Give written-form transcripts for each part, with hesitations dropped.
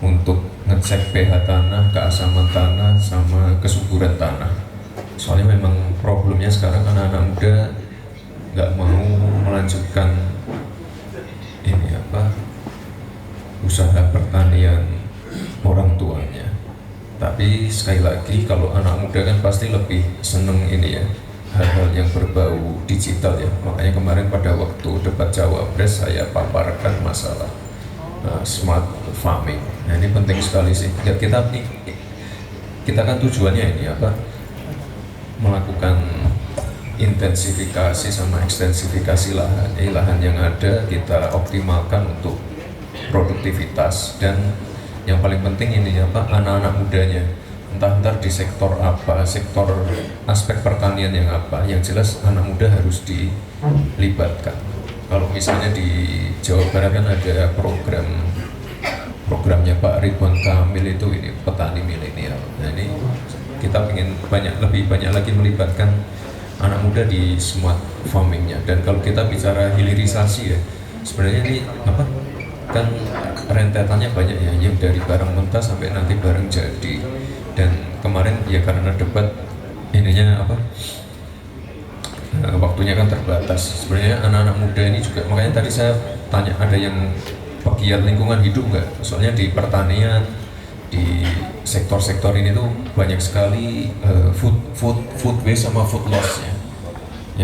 untuk ngecek pH tanah, keasaman tanah, sama kesuburan tanah. Soalnya memang problemnya sekarang anak-anak muda nggak mau melanjutkan ini usaha pertanian orang tuanya. Tapi sekali lagi kalau anak muda kan pasti lebih seneng ini ya, hal-hal yang berbau digital ya. Makanya kemarin pada waktu debat cawapres saya paparkan masalah smart farming. Nah ini penting sekali sih. Ya, kita kan tujuannya ini melakukan intensifikasi sama ekstensifikasi lahan. Lahan yang ada kita optimalkan untuk produktivitas, dan yang paling penting ini anak-anak mudanya, entah di sektor apa, sektor aspek pertanian yang apa, yang jelas anak muda harus dilibatkan. Kalau misalnya di Jawa Barat kan ada programnya Pak Ridwan Kamil itu ini petani milenial. Nah ini kita ingin lebih banyak lagi melibatkan anak muda di smart farmingnya. Dan kalau kita bicara hilirisasi ya, sebenarnya ini kan rentetannya banyak ya, yang dari barang mentah sampai nanti barang jadi. Dan kemarin ya karena debat ininya waktunya kan terbatas. Sebenarnya anak-anak muda ini juga, makanya tadi saya tanya ada yang pegiat lingkungan hidup nggak? Soalnya di pertanian, di sektor-sektor ini tuh banyak sekali food waste sama food loss ya.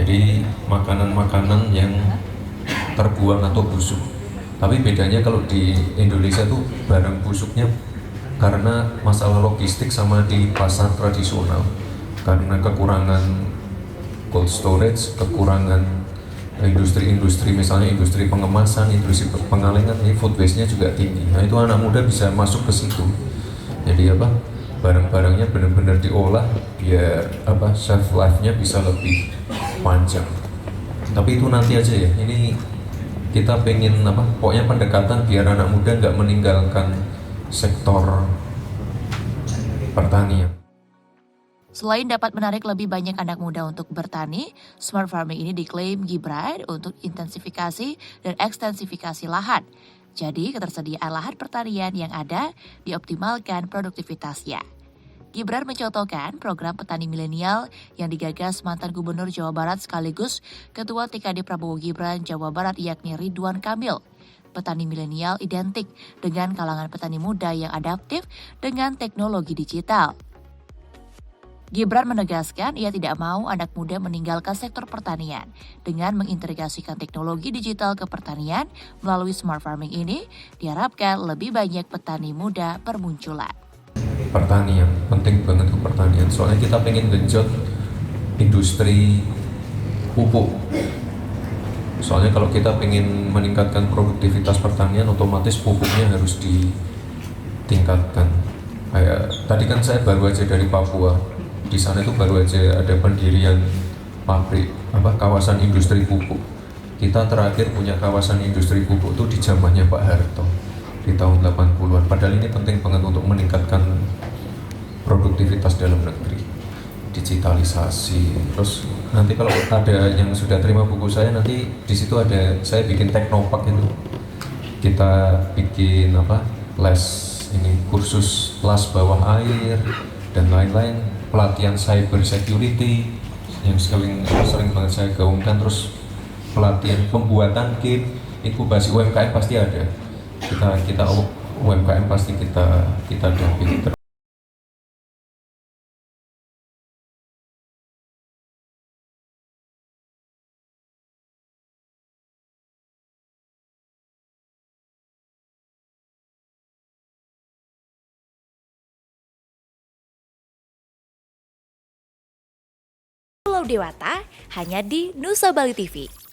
Jadi makanan-makanan yang terbuang atau busuk. Tapi bedanya kalau di Indonesia tuh barang busuknya karena masalah logistik sama di pasar tradisional, karena kekurangan cold storage, kekurangan industri-industri, misalnya industri pengemasan, industri pengalengan, ini food waste-nya juga tinggi. Nah itu anak muda bisa masuk ke situ. Jadi barang-barangnya benar-benar diolah biar shelf life-nya bisa lebih panjang. Tapi itu nanti aja ya. Ini kita pengen pokoknya pendekatan biar anak muda nggak meninggalkan sektor pertanian. Selain dapat menarik lebih banyak anak muda untuk bertani, smart farming ini diklaim Gibran untuk intensifikasi dan ekstensifikasi lahan. Jadi ketersediaan lahan pertanian yang ada dioptimalkan produktivitasnya. Gibran mencontohkan program petani milenial yang digagas mantan Gubernur Jawa Barat sekaligus Ketua TKD Prabowo Gibran Jawa Barat yakni Ridwan Kamil. Petani milenial identik dengan kalangan petani muda yang adaptif dengan teknologi digital. Gibran menegaskan ia tidak mau anak muda meninggalkan sektor pertanian. Dengan mengintegrasikan teknologi digital ke pertanian melalui smart farming ini, diharapkan lebih banyak petani muda bermunculan. Pertanian, penting banget ke pertanian. Soalnya kita pengen genjot industri pupuk. Soalnya kalau kita pengen meningkatkan produktivitas pertanian, otomatis pupuknya harus ditingkatkan. Kayak tadi kan saya baru aja dari Papua. Di sana itu baru aja ada pendirian pabrik kawasan industri pupuk. Kita terakhir punya kawasan industri pupuk itu di zamannya Pak Harto di tahun 80-an. Padahal ini penting banget untuk meningkatkan produktivitas dalam negeri, digitalisasi. Terus nanti kalau ada yang sudah terima buku saya, nanti di situ ada saya bikin teknopark itu. Kita bikin les ini kursus las bawah air dan lain-lain, pelatihan cyber security yang sering banget saya gaungkan, terus pelatihan pembuatan game, inkubasi UMKM pasti ada. Kita UMKM pasti kita dampingi. Pulau Dewata hanya di Nusa Bali TV.